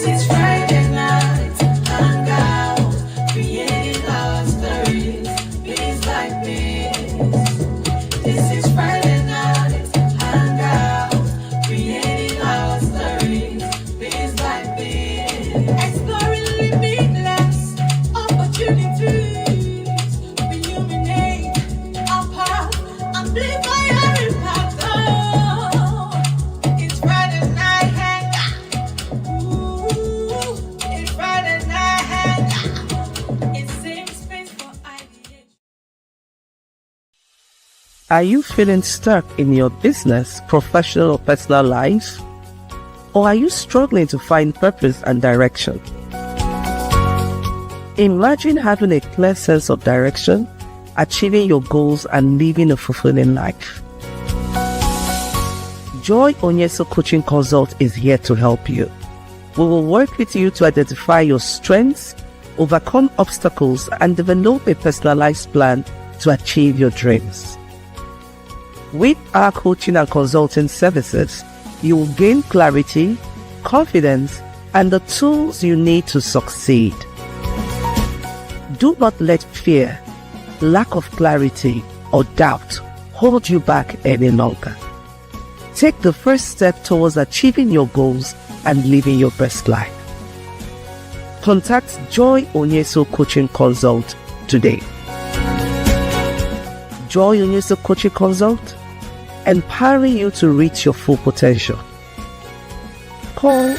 is Friday night, Hangout, creating our stories, piece by piece. This is Friday night, Hangout, creating our stories, piece by piece. Exploring limitless opportunities, illuminate our path, amplify our impact. Oh, it's Friday night Hangout. It's Friday night Hangout. It's safe space for ideation. Are you feeling stuck in your business, professional, or personal life? Or are you struggling to find purpose and direction? Imagine having a clear sense of direction, achieving your goals, and living a fulfilling life. Joy Onyesoh Coaching Consult is here to help you. We will work with you to identify your strengths, overcome obstacles, and develop a personalized plan to achieve your dreams. With our coaching and consulting services, you will gain clarity, confidence, and the tools you need to succeed. Do not let fear, lack of clarity, or doubt hold you back any longer. Take the first step towards achieving your goals and living your best life. Contact Joy Onyesoh Coaching Consult today. Joy Onyesoh Coaching Consult, empowering you to reach your full potential. Call,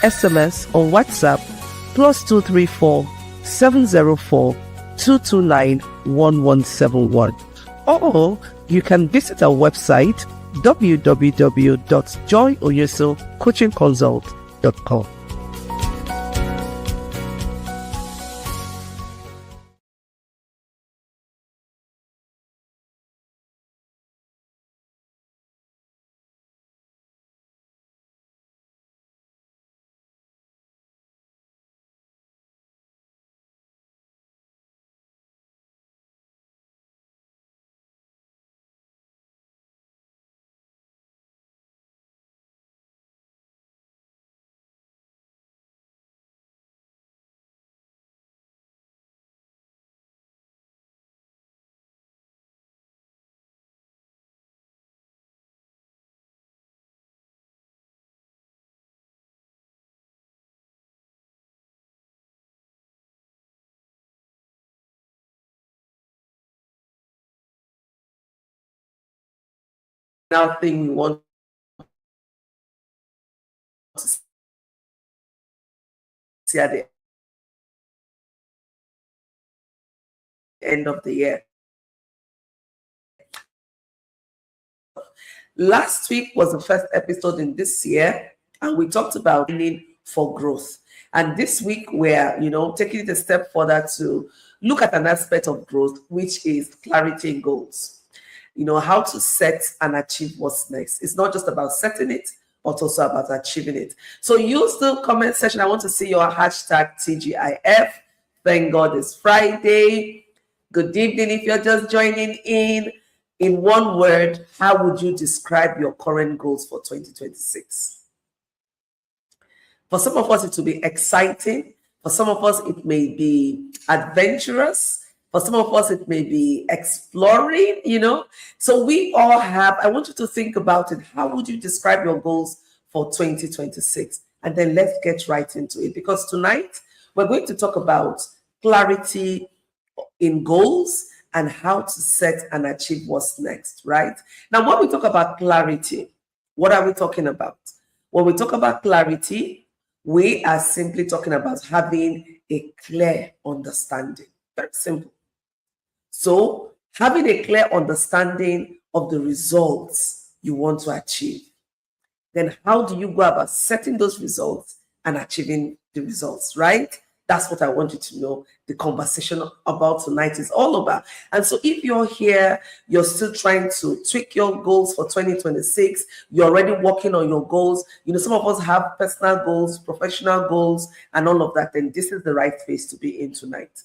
SMS, or WhatsApp +234 704 229 1171. Or you can visit our website www.joyonyesohcoachingconsult.com. Now thing you want to see at the end of the year. Last week was the first episode in this year, and we talked about planning for growth. And this week we're, taking it a step further to look at an aspect of growth, which is clarity in goals. How to set and achieve what's next. It's not just about setting it, but also about achieving it. So use the comment section. I want to see your hashtag TGIF. Thank God it's Friday. Good evening. If you're just joining in one word, how would you describe your current goals for 2026? For some of us, it will be exciting. For some of us, it may be adventurous. For some of us, it may be exploring, So we all have, I want you to think about it. How would you describe your goals for 2026? And then let's get right into it. Because tonight, we're going to talk about clarity in goals and how to set and achieve what's next, right? Now, when we talk about clarity, what are we talking about? When we talk about clarity, we are simply talking about having a clear understanding. Very simple. So, having a clear understanding of the results you want to achieve. Then how do you go about setting those results and achieving the results, right? That's what I want you to know the conversation about tonight is all about. And so if you're here, you're still trying to tweak your goals for 2026, you're already working on your goals. Some of us have personal goals, professional goals, and all of that. Then this is the right place to be in tonight.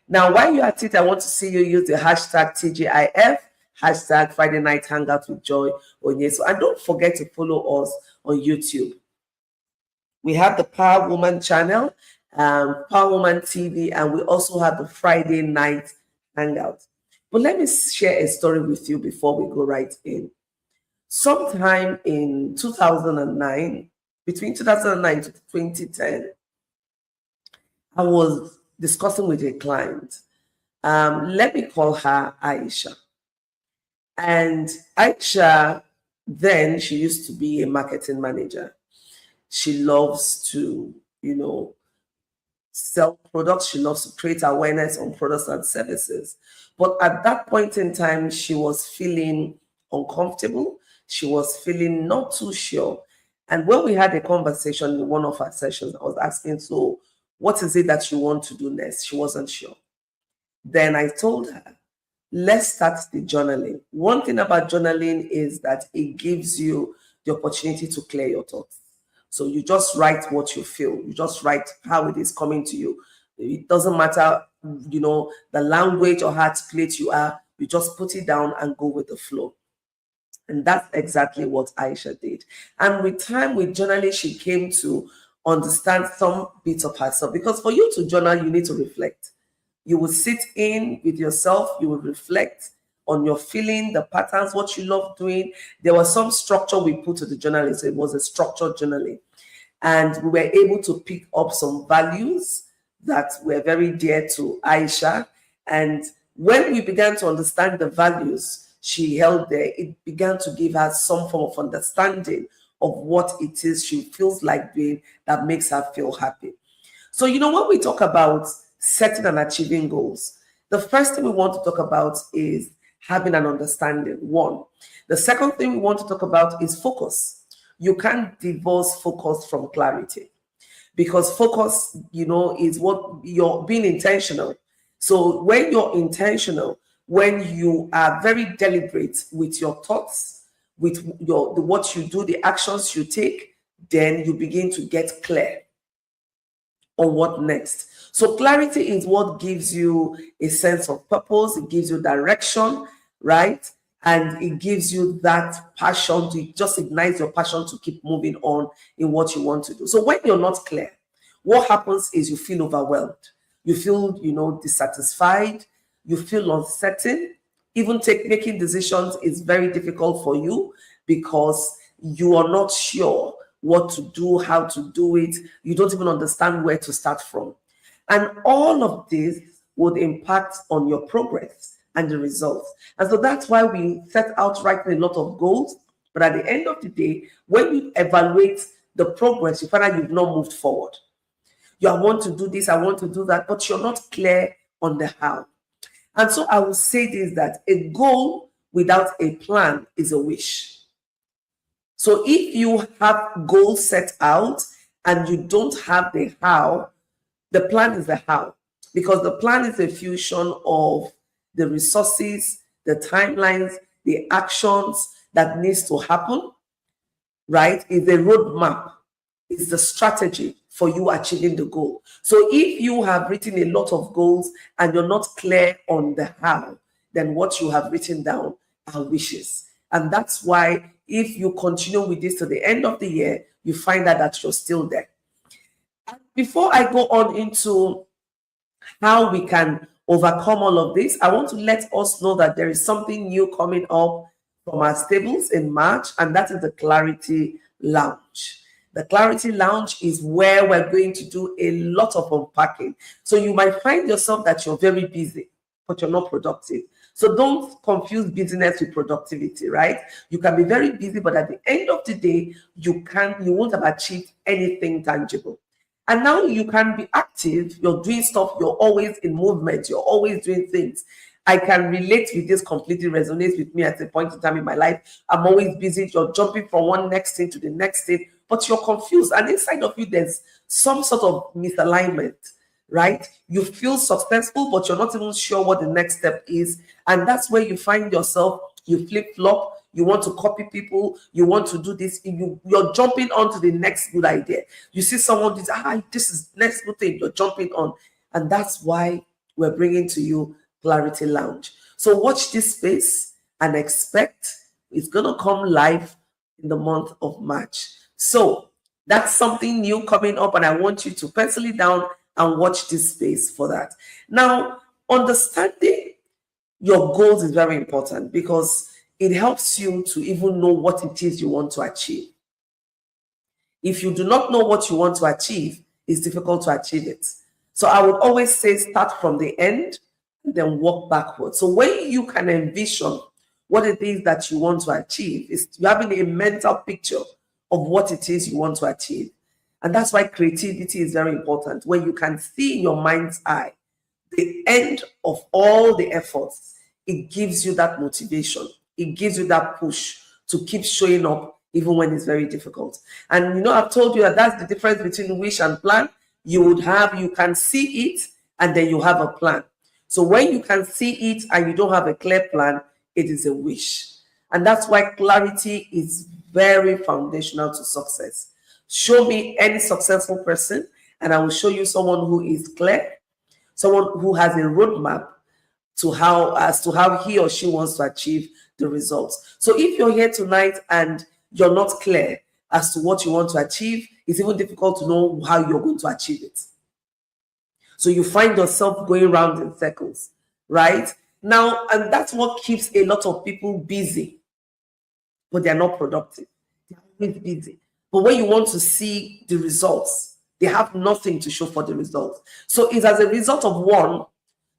Now, while you're at it, I want to see you use the hashtag TGIF, hashtag Friday Night Hangout with Joy Onyesoh. And don't forget to follow us on YouTube. We have the Power Woman channel, Power Woman TV, and we also have the Friday night hangout. But let me share a story with you before we go right in. Sometime in 2009, between 2009 to 2010, I was discussing with a client. Let me call her Aisha. And Aisha, then she used to be a marketing manager. She loves to, sell products. She loves to create awareness on products and services. But at that point in time, she was feeling uncomfortable. She was feeling not too sure. And when we had a conversation in one of our sessions, I was asking, so what is it that you want to do next? She wasn't sure. Then I told her, let's start the journaling. One thing about journaling is that it gives you the opportunity to clear your thoughts. So you just write what you feel. You just write how it is coming to you. It doesn't matter, the language or how articulate you are. You just put it down and go with the flow. And that's exactly what Aisha did. And with time, with journaling, she came to understand some bits of herself. Because for you to journal, you need to reflect. You will sit in with yourself, you will reflect on your feeling, the patterns, what you love doing. There was some structure we put to the journaling, so it was a structured journaling. And we were able to pick up some values that were very dear to Aisha. And when we began to understand the values she held there, it began to give her some form of understanding of what it is she feels like doing that makes her feel happy. So, when we talk about setting and achieving goals, the first thing we want to talk about is having an understanding. One. The second thing we want to talk about is focus. You can't divorce focus from clarity, because focus, is what you're being intentional. So when you're intentional, when you are very deliberate with your thoughts, with what you do, the actions you take, then you begin to get clear on what next. So clarity is what gives you a sense of purpose. It gives you direction, right? And it gives you that passion to just ignite your passion to keep moving on in what you want to do. So when you're not clear, what happens is you feel overwhelmed. You feel, dissatisfied. You feel uncertain. Even making decisions is very difficult for you because you are not sure what to do, how to do it. You don't even understand where to start from. And all of this would impact on your progress and the results. And so that's why we set out writing a lot of goals. But at the end of the day, when you evaluate the progress, you find out you've not moved forward. I want to do this, I want to do that, but you're not clear on the how. And so I will say this, that a goal without a plan is a wish. So if you have goals set out and you don't have the how, the plan is the how, because the plan is a fusion of the resources, the timelines, the actions that needs to happen, right? It's a roadmap. It's the strategy for you achieving the goal. So if you have written a lot of goals and you're not clear on the how, then what you have written down are wishes. And that's why if you continue with this to the end of the year, you find out that you're still there. Before I go on into how we can overcome all of this, I want to let us know that there is something new coming up from our stables in March, and that is the Clarity Lounge. The Clarity Lounge is where we're going to do a lot of unpacking. So you might find yourself that you're very busy, but you're not productive. So don't confuse busyness with productivity, right? You can be very busy, but at the end of the day, you won't have achieved anything tangible. And now you can be active, you're doing stuff, you're always in movement, you're always doing things. I can relate with this, completely resonates with me at a point in time in my life. I'm always busy, you're jumping from one next thing to the next thing, but you're confused. And inside of you, there's some sort of misalignment, right? You feel successful, but you're not even sure what the next step is. And that's where you find yourself, you flip-flop, you want to copy people, you want to do this, you're jumping on to the next good idea. You see someone, this is next good thing, you're jumping on. And that's why we're bringing to you Clarity Lounge. So watch this space and expect it's going to come live in the month of March. So That's something new coming up, and I want you to pencil it down and watch this space for that. Now, understanding your goals is very important because it helps you to even know what it is you want to achieve. If you do not know what you want to achieve, it's difficult to achieve it. So I would always say start from the end and then walk backwards. So when you can envision what it is that you want to achieve, is you having a mental picture of what it is you want to achieve. And that's why creativity is very important. When you can see in your mind's eye the end of all the efforts, it gives you that motivation. It gives you that push to keep showing up even when it's very difficult. And I've told you that that's the difference between wish and plan. You can see it and then you have a plan. So when you can see it and you don't have a clear plan, it is a wish. And that's why clarity is very foundational to success. Show me any successful person and I will show you someone who is clear, someone who has a roadmap as to how he or she wants to achieve the results. So if you're here tonight and you're not clear as to what you want to achieve, it's even difficult to know how you're going to achieve it. So you find yourself going around in circles, right? Now, and that's what keeps a lot of people busy, but they're not productive. They're always busy. But when you want to see the results, they have nothing to show for the results. So it's as a result of one,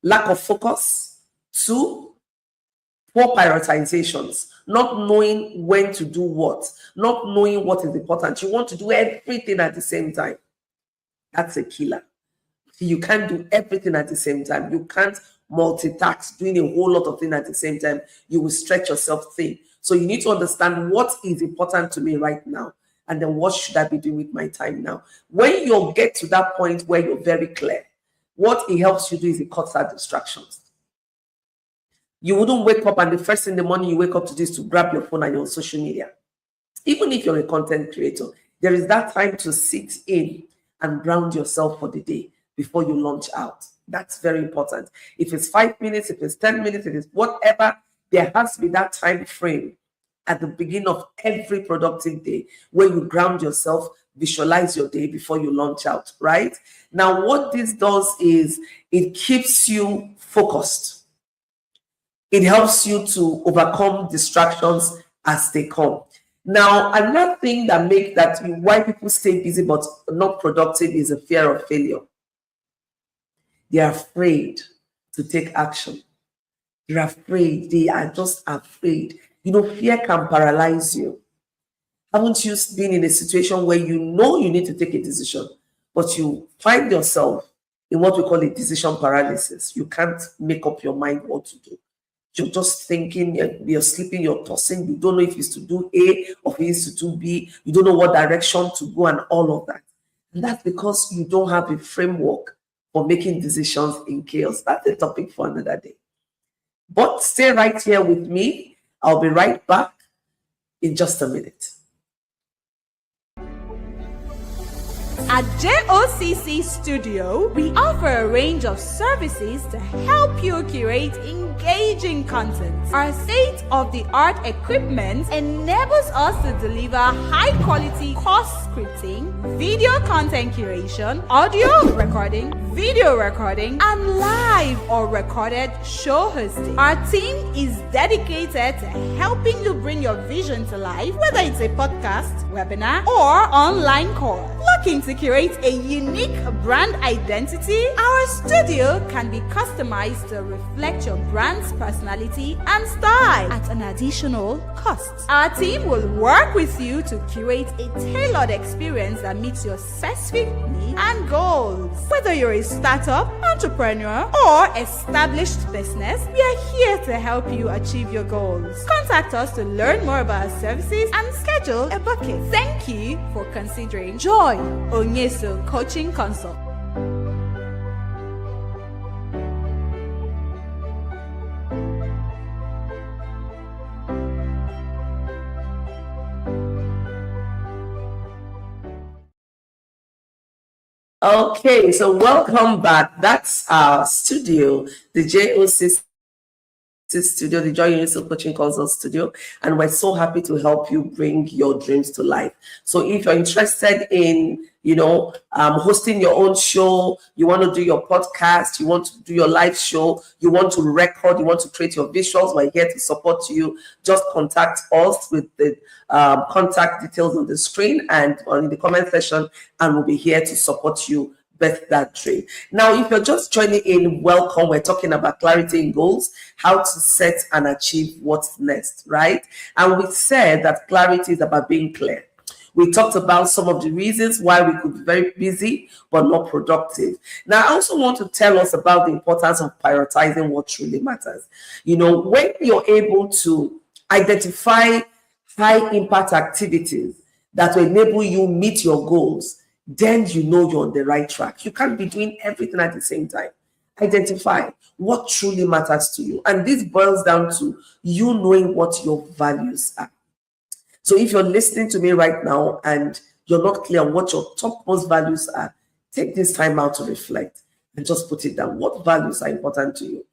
lack of focus, two, poor prioritizations, not knowing when to do what, not knowing what is important. You want to do everything at the same time. That's a killer. You can't do everything at the same time. You can't multitask, doing a whole lot of things at the same time. You will stretch yourself thin. So you need to understand what is important to me right now, and then what should I be doing with my time now. When you get to that point where you're very clear, what it helps you do is it cuts out distractions. You wouldn't wake up and the first thing in the morning you wake up to do is to grab your phone and you're on social media. Even if you're a content creator, there is that time to sit in and ground yourself for the day before you launch out. That's very important. If it's 5 minutes, if it's 10 minutes, if it's whatever, there has to be that time frame at the beginning of every productive day where you ground yourself, visualize your day before you launch out, right? Now, what this does is it keeps you focused. It helps you to overcome distractions as they come. Now, another thing why people stay busy but not productive is a fear of failure. They are afraid to take action. They're afraid. They are just afraid. Fear can paralyze you. Haven't you been in a situation where you know you need to take a decision, but you find yourself in what we call a decision paralysis? You can't make up your mind what to do. You're just thinking, you're sleeping, you're tossing. You don't know if it's to do A or if it's to do B. You don't know what direction to go and all of that. And that's because you don't have a framework for making decisions in chaos. That's a topic for another day. But stay right here with me. I'll be right back in just a minute. At JOCC Studio, we offer a range of services to help you curate engaging content. Our state-of-the-art equipment enables us to deliver high-quality course scripting, video content curation, audio recording, video recording, and live or recorded show hosting. Our team is dedicated to helping you bring your vision to life, whether it's a podcast, webinar, or online course. Looking to curate a unique brand identity? Our studio can be customized to reflect your brand's personality and style at an additional cost. Our team will work with you to curate a tailored experience that meets your specific needs and goals. Whether you're a startup, entrepreneur, or established business, we are here to help you achieve your goals. Contact us to learn more about our services and schedule a booking. Thank you for considering Joy Onyesoh Coaching Consult. Okay, so welcome back. That's our studio, the JOCC studio, the Joy Onyesoh Coaching Consult Studio, and we're so happy to help you bring your dreams to life. So if you're interested in, hosting your own show, you want to do your podcast, you want to do your live show, you want to record, you want to create your visuals, we're here to support you. Just contact us with the contact details on the screen and in the comment section, and we'll be here to support you birth that dream. Now, if you're just joining in, welcome. We're talking about clarity in goals, how to set and achieve what's next, right? And we said that clarity is about being clear. We talked about some of the reasons why we could be very busy but not productive. Now, I also want to tell us about the importance of prioritizing what truly matters. When you're able to identify high impact activities that will enable you meet your goals, then you're on the right track. You can't be doing everything at the same time. Identify what truly matters to you. And this boils down to you knowing what your values are. So if you're listening to me right now and you're not clear on what your topmost values are, take this time out to reflect and just put it down. What values are important to you?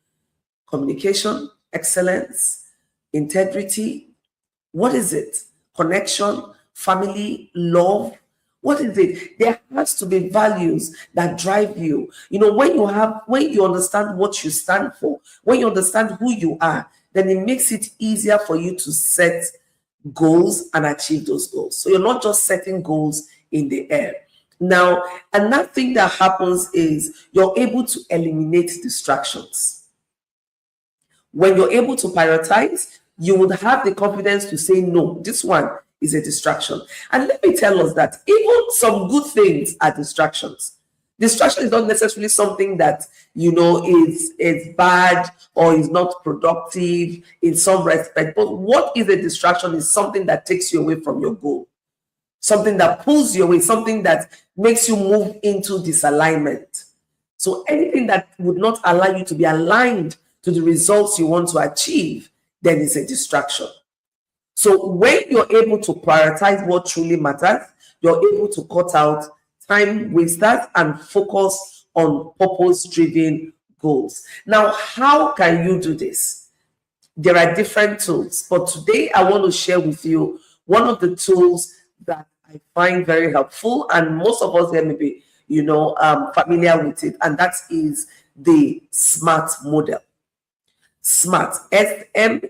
Communication, excellence, integrity. What is it? Connection, family, love. What is it? There has to be values that drive you. When you understand what you stand for, when you understand who you are, then it makes it easier for you to set goals and achieve those goals. So you're not just setting goals in the air. Now, another thing that happens is you're able to eliminate distractions. When you're able to prioritize, you would have the confidence to say, no, this one is a distraction. And let me tell us that even some good things are distractions. Distraction is not necessarily something that, is bad or is not productive in some respect. But what is a distraction is something that takes you away from your goal. Something that pulls you away, something that makes you move into disalignment. So anything that would not allow you to be aligned to the results you want to achieve, then is a distraction. So when you're able to prioritize what truly matters, you're able to cut out time wasters and focus on purpose-driven goals. Now, how can you do this? There are different tools, but today I want to share with you one of the tools that I find very helpful, and most of us here may be, familiar with it, and that is the SMART model. SMART, S-M-A-R-T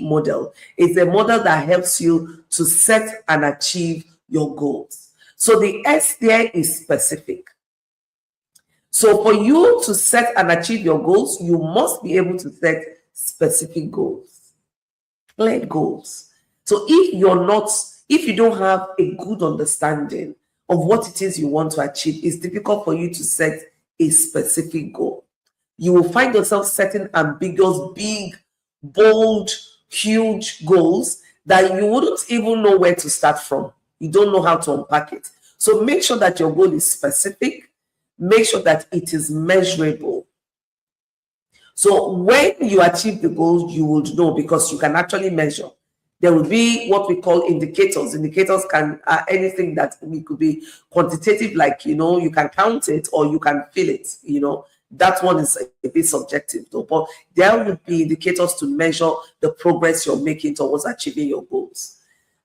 model is a model that helps you to set and achieve your goals. So the S there is specific. So for you to set and achieve your goals, you must be able to set specific goals, clear goals. So if you don't have a good understanding of what it is you want to achieve, it's difficult for you to set a specific goal. You will find yourself setting ambiguous, big, bold, huge goals that you wouldn't even know where to start from. You don't know how to unpack it. So make sure that your goal is specific. Make sure that it is measurable. So when you achieve the goal, you would know because you can actually measure. There will be what we call indicators. Indicators can anything that it could be quantitative, like, you can count it or you can feel it, That one is a bit subjective though, but there would be indicators to measure the progress you're making towards achieving your goals.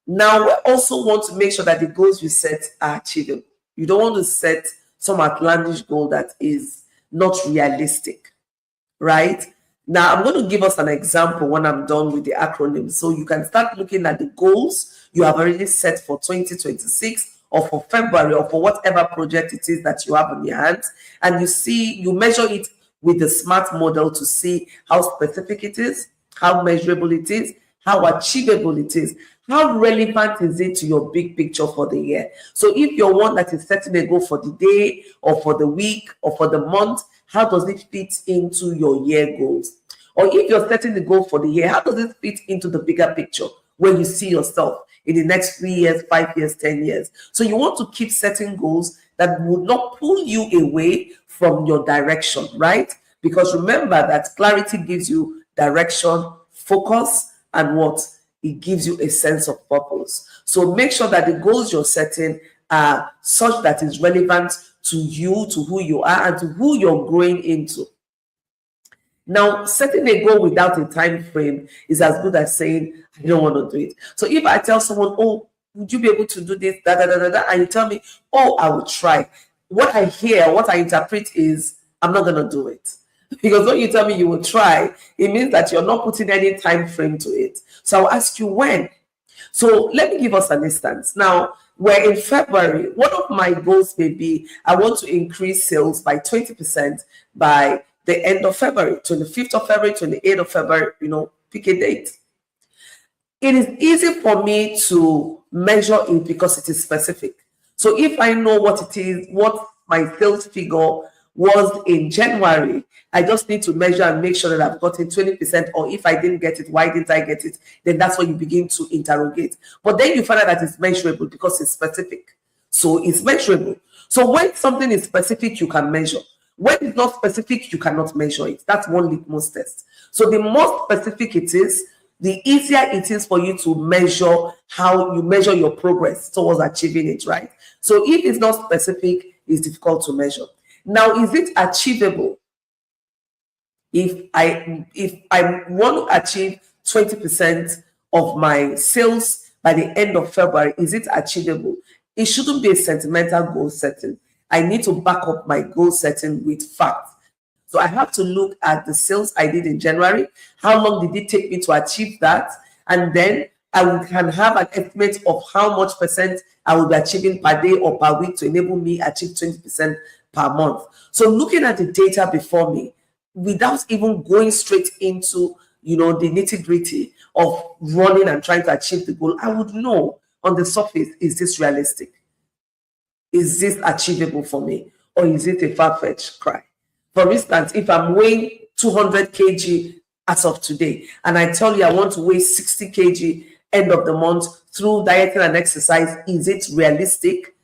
Now, we also want to make sure that the goals you set are achievable. You don't want to set some outlandish goal that is not realistic, right? Now, I'm going to give us an example when I'm done with the acronym. So you can start looking at the goals you have already set for 2026 or for February or for whatever project it is that you have on your hands. And you measure it with the SMART model to see how specific it is, how measurable it is, how achievable it is, how relevant is it to your big picture for the year. So if you're one that is setting a goal for the day or for the week or for the month, how does it fit into your year goals? Or if you're setting the goal for the year, how does it fit into the bigger picture where you see yourself in the next 3 years, 5 years, 10 years? So you want to keep setting goals that would not pull you away from your direction, right? Because remember that clarity gives you direction, focus, and what? It gives you a sense of purpose. So make sure that the goals you're setting are such that it's relevant to you, to who you are, and to who you're growing into. Now, setting a goal without a time frame is as good as saying, I don't want to do it. So if I tell someone, oh, would you be able to do this, and you tell me, oh, I will try. What I hear, what I interpret is, I'm not going to do it. Because when you tell me you will try, it means that you're not putting any time frame to it. So I'll ask you when. So let me give us an instance. Now, we're in February. One of my goals may be, I want to increase sales by 20% by the end of February, 25th of February, 28th of February, pick a date. It is easy for me to measure it because it is specific. So if I know what it is, what my sales figure was in January, I just need to measure and make sure that I've gotten 20%, or if I didn't get it, why didn't I get it? Then that's when you begin to interrogate. But then you find out that it's measurable because it's specific. So it's measurable. So when something is specific, you can measure. When it's not specific, you cannot measure it. That's one litmus test. So the more specific it is, the easier it is for you to measure how you measure your progress towards achieving it, right? So if it's not specific, it's difficult to measure. Now, is it achievable? If I want to achieve 20% of my sales by the end of February, is it achievable? It shouldn't be a sentimental goal setting. I need to back up my goal setting with facts. So I have to look at the sales I did in January. How long did it take me to achieve that? And then I can have an estimate of how much percent I will be achieving per day or per week to enable me achieve 20% per month. So looking at the data before me, without even going straight into the nitty-gritty of running and trying to achieve the goal, I would know on the surface, is this realistic? Is this achievable for me? Or is it a far-fetched cry? For instance, if I'm weighing 200 kg as of today, and I tell you I want to weigh 60 kg end of the month through dieting and exercise, is it realistic?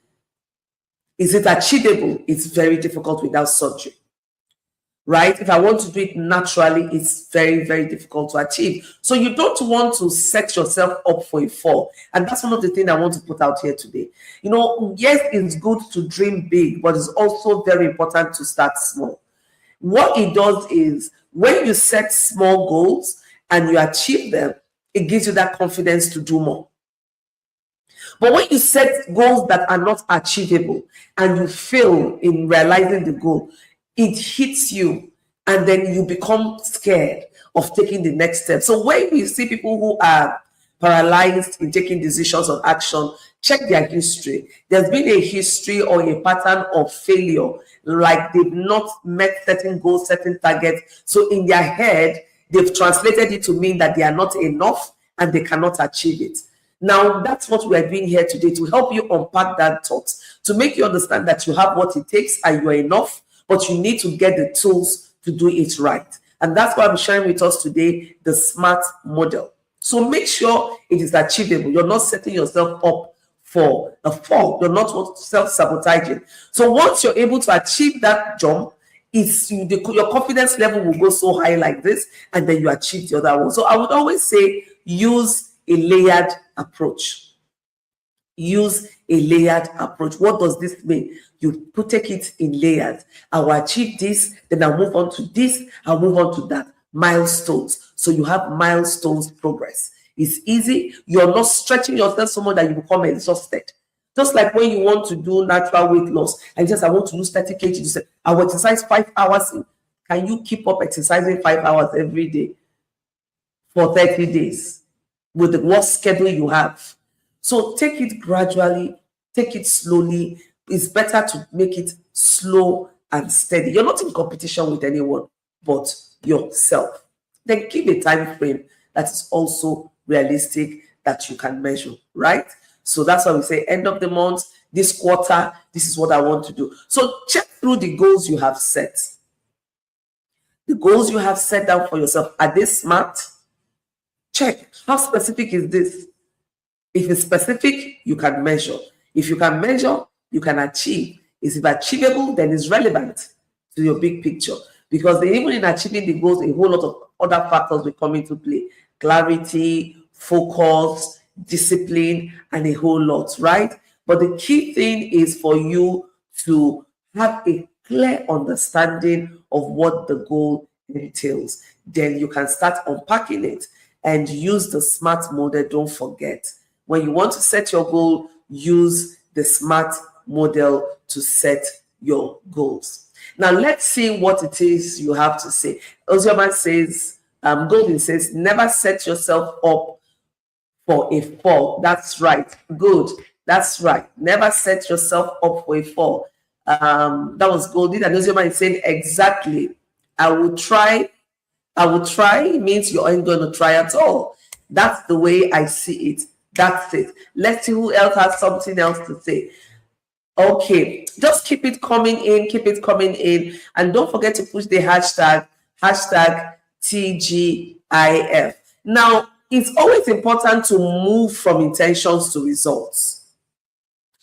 Is it achievable? It's very difficult without surgery, right? If I want to do it naturally, it's very, very difficult to achieve. So you don't want to set yourself up for a fall. And that's one of the things I want to put out here today. Yes, it's good to dream big, but it's also very important to start small. What it does is when you set small goals and you achieve them, it gives you that confidence to do more. But when you set goals that are not achievable and you fail in realizing the goal, it hits you and then you become scared of taking the next step. So when you see people who are paralyzed in taking decisions or action, check their history. There's been a history or a pattern of failure, like they've not met certain goals, certain targets. So in their head, they've translated it to mean that they are not enough and they cannot achieve it. Now, that's what we are doing here today, to help you unpack that thought, to make you understand that you have what it takes and you are enough, but you need to get the tools to do it right. And that's why I'm sharing with us today the SMART model. So make sure it is achievable. You're not setting yourself up for a fall. You're not self-sabotaging. So once you're able to achieve that jump, your confidence level will go so high like this, and then you achieve the other one. So I would always say use a layered approach. Use a layered approach. What does this mean? You take it in layers. I will achieve this, then I'll move on to this, I'll move on to that. Milestones. So you have milestones progress. It's easy. You're not stretching yourself so much that you become exhausted. Just like when you want to do natural weight loss, and I want to lose 30 kg, you say, I will exercise 5 hours. Can you keep up exercising 5 hours every day for 30 days with the work schedule you have? So take it gradually, take it slowly. It's better to make it slow and steady. You're not in competition with anyone but yourself. Then give a time frame that is also realistic, that you can measure, right? So that's why we say end of the month, this quarter, this is what I want to do. So check through the goals you have set. The goals you have set down for yourself, are they SMART? Check, how specific is this? If it's specific, you can measure. If you can measure, you can achieve. Is it achievable? Then it's relevant to your big picture. Because even in achieving the goals, a whole lot of other factors will come into play. Clarity, focus, discipline, and a whole lot, right? But the key thing is for you to have a clear understanding of what the goal entails. Then you can start unpacking it and use the SMART model. Don't forget, when you want to set your goal, use the SMART model to set your goals. Now, let's see what it is you have to say. Onyesoh says, Golden says, never set yourself up for a fall. That's right. Good. That's right. Never set yourself up for a fall. That was Golden. And Onyesoh is saying, exactly. I will try. Means you aren't going to try at all. That's the way I see it. That's it. Let's see who else has something else to say. Okay, just keep it coming in, and don't forget to push the hashtag TGIF. Now, it's always important to move from intentions to results.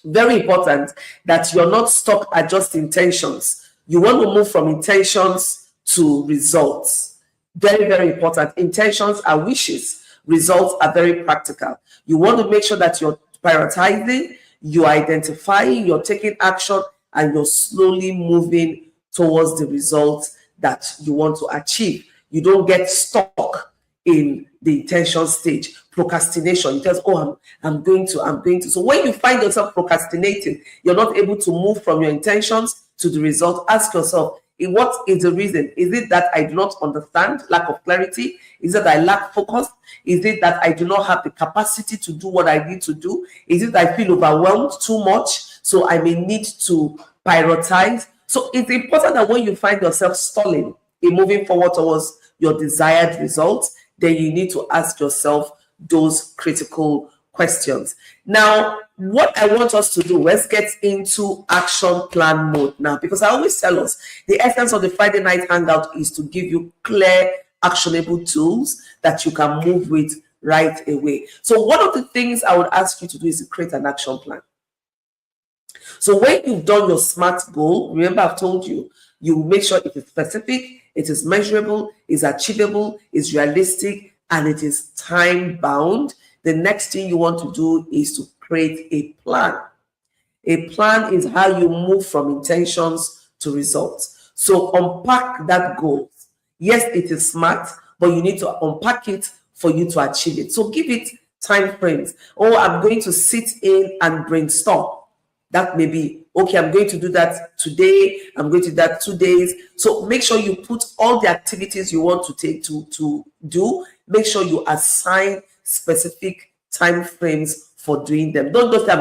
Very important that you're not stuck at just intentions. You want to move from intentions to results. Very, very important. Intentions are wishes. Results are very practical. You want to make sure that you're prioritizing, you're identifying, you're taking action, and you're slowly moving towards the results that you want to achieve. You don't get stuck in the intention stage. Procrastination. It says, oh, I'm going to. So when you find yourself procrastinating, you're not able to move from your intentions to the result. Ask yourself, what is the reason? Is it that I do not understand, lack of clarity? Is it that I lack focus? Is it that I do not have the capacity to do what I need to do? Is it that I feel overwhelmed too much, so I may need to prioritize? So it's important that when you find yourself stalling in moving forward towards your desired results, then you need to ask yourself those critical questions. Now, what I want us to do, let's get into action plan mode now, because I always tell us the essence of the Friday night hangout is to give you clear, actionable tools that you can move with right away. So one of the things I would ask you to do is to create an action plan. So when you've done your SMART goal, remember I've told you, you make sure it is specific, it is measurable, is achievable, is realistic, and it is time bound. The next thing you want to do is to create a plan. A plan is how you move from intentions to results. So unpack that goal. Yes, it is SMART, but you need to unpack it for you to achieve it. So give it time frames. Oh, I'm going to sit in and brainstorm. That may be, okay, I'm going to do that today. I'm going to do that 2 days. So make sure you put all the activities you want to take to do. Make sure you assign specific time frames for doing them. Don't just say,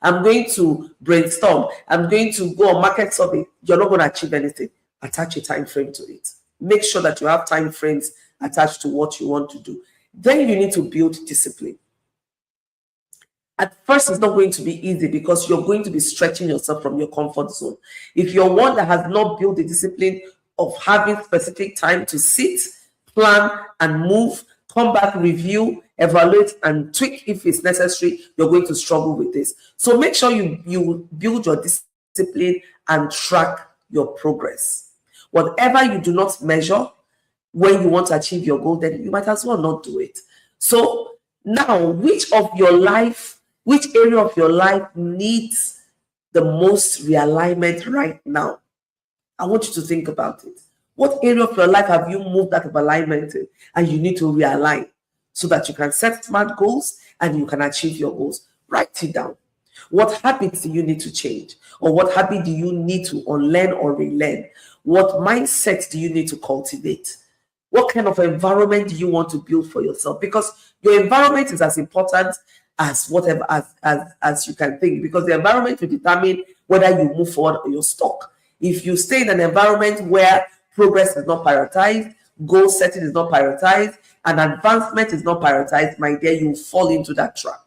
I'm going to brainstorm. I'm going to go on market survey. You're not going to achieve anything. Attach a time frame to it. Make sure that you have time frames attached to what you want to do. Then you need to build discipline. At first, it's not going to be easy because you're going to be stretching yourself from your comfort zone. If you're one that has not built the discipline of having specific time to sit, plan, and move, come back, review, evaluate, and tweak if it's necessary, you're going to struggle with this. So make sure you build your discipline and track your progress. Whatever you do not measure when you want to achieve your goal, then you might as well not do it. So now, which area of your life needs the most realignment right now? I want you to think about it. What area of your life have you moved out of alignment in, and you need to realign so that you can set SMART goals and you can achieve your goals? Write it down. What habits do you need to change? Or what habit do you need to unlearn or relearn? What mindset do you need to cultivate? What kind of environment do you want to build for yourself? Because your environment is as important as whatever as you can think, because the environment will determine whether you move forward or you're stuck. If you stay in an environment where progress is not prioritized, goal setting is not prioritized, and advancement is not prioritized, my dear, you fall into that trap.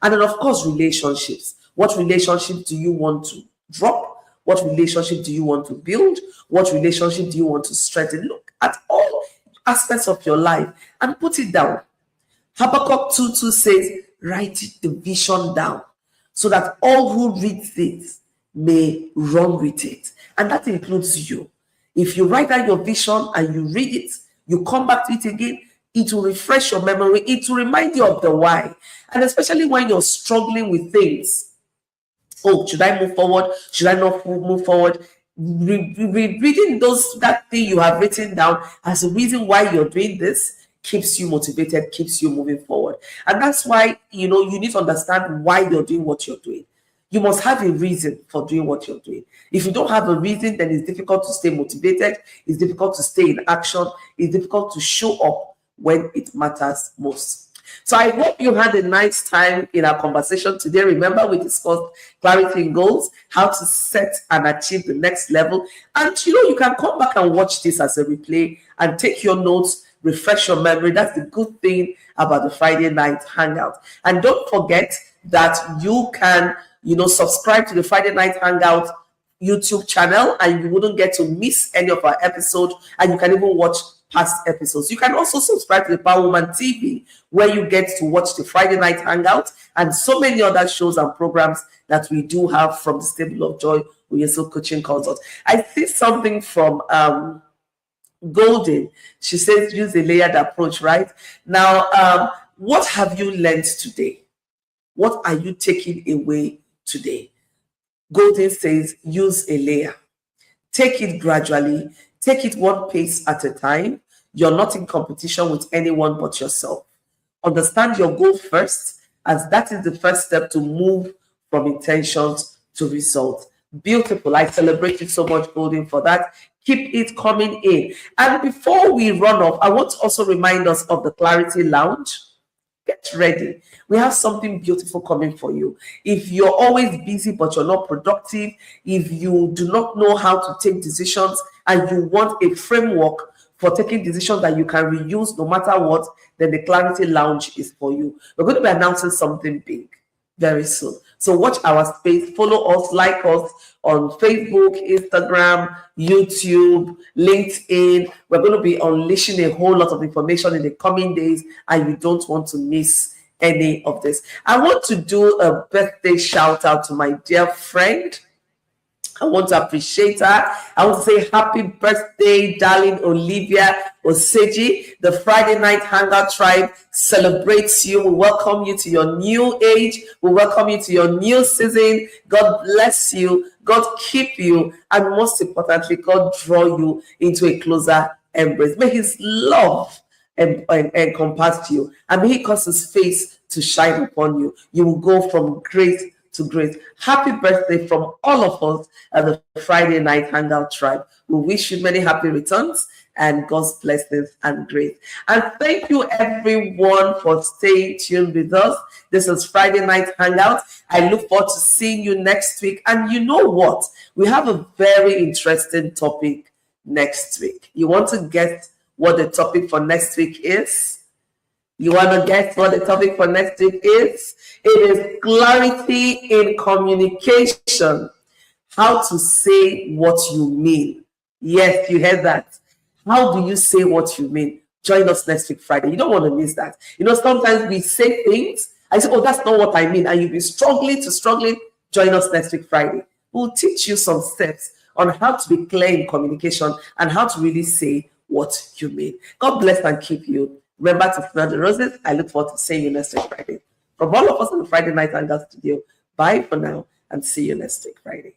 And then, of course, relationships. What relationship do you want to drop? What relationship do you want to build? What relationship do you want to strengthen? Look at all aspects of your life and put it down. Habakkuk 2:2 says, write the vision down so that all who read it may run with it. And that includes you. If you write down your vision and you read it, you come back to it again, it will refresh your memory. It will remind you of the why. And especially when you're struggling with things. Oh, should I move forward? Should I not move forward? reading that thing you have written down as a reason why you're doing this keeps you motivated, keeps you moving forward. And that's why, you need to understand why you're doing what you're doing. You must have a reason for doing what you're doing. If you don't have a reason, then it's difficult to stay motivated. It's difficult to stay in action. It's difficult to show up when it matters most. So I hope you had a nice time in our conversation today. Remember, we discussed clarity in goals, how to set and achieve the next level. And you can come back and watch this as a replay and take your notes, refresh your memory. That's the good thing about the Friday night hangout. And don't forget that you can subscribe to the Friday Night Hangout YouTube channel, and you wouldn't get to miss any of our episodes, and you can even watch past episodes. You can also subscribe to the Power Woman TV, where you get to watch the Friday Night Hangout and so many other shows and programs that we do have from the Stable of Joy Onyesoh Coaching Consult. I see something from Golden. She says use a layered approach, right? Now, what have you learned today? What are you taking away today? Golden says use a layer. Take it gradually. Take it one pace at a time. You're not in competition with anyone but yourself. Understand your goal first, as that is the first step to move from intentions to results. Beautiful. I celebrate you so much, Golden, for that. Keep it coming in. And before we run off, I want to also remind us of the Clarity Lounge. Get ready. We have something beautiful coming for you. If you're always busy but you're not productive, if you do not know how to take decisions and you want a framework for taking decisions that you can reuse no matter what, then the Clarity Lounge is for you. We're going to be announcing something big very soon. So watch our space, follow us, like us on Facebook, Instagram, YouTube, LinkedIn. We're going to be unleashing a whole lot of information in the coming days, and you don't want to miss any of this. I want to do a birthday shout out to my dear friend. I want to appreciate her. I want to say happy birthday, darling Olivia Oseji. The Friday Night Hangout Tribe celebrates you. We welcome you to your new age. We welcome you to your new season. God bless you. God keep you. And most importantly, God draw you into a closer embrace. May his love encompass you. And may he cause his face to shine upon you. You will go from grace to grace. Happy birthday from all of us at the Friday Night Hangout Tribe. We wish you many happy returns and God's blessings and grace. And thank you everyone for staying tuned with us. This is Friday Night Hangout. I look forward to seeing you next week. And you know what? We have a very interesting topic next week. You want to guess what the topic for next week is? You want to guess what the topic for next week is? It is clarity in communication. How to say what you mean. Yes, you heard that. How do you say what you mean? Join us next week, Friday. You don't want to miss that. Sometimes we say things. I say, oh, that's not what I mean. And you'll be struggling. Join us next week, Friday. We'll teach you some steps on how to be clear in communication and how to really say what you mean. God bless and keep you. Remember to smell the roses. I look forward to seeing you next week, Friday. From all of us in the Friday Night Hangout Studio, bye for now and see you next week, Friday.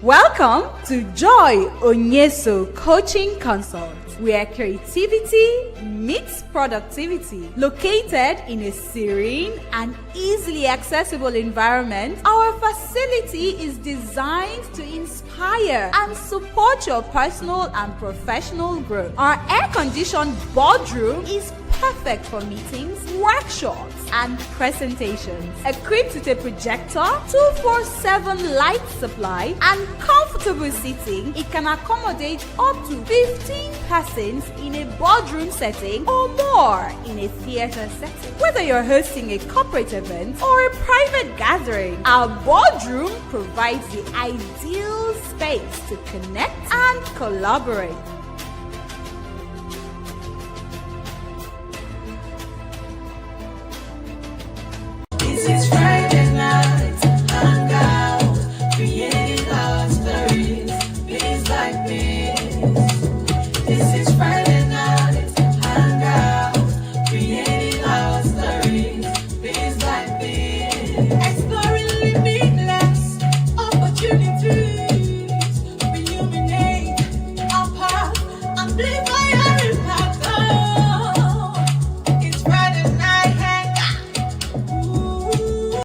Welcome to Joy Onyesoh Coaching Consult, where creativity meets productivity. Located in a serene and easily accessible environment, our facility is designed to inspire and support your personal and professional growth. Our air-conditioned boardroom is perfect for meetings, workshops, and presentations. Equipped with a projector, 24/7 light supply, and comfortable seating, it can accommodate up to 15 persons in a boardroom setting or more in a theater setting. Whether you're hosting a corporate event or a private gathering, our boardroom provides the ideal space to connect and collaborate.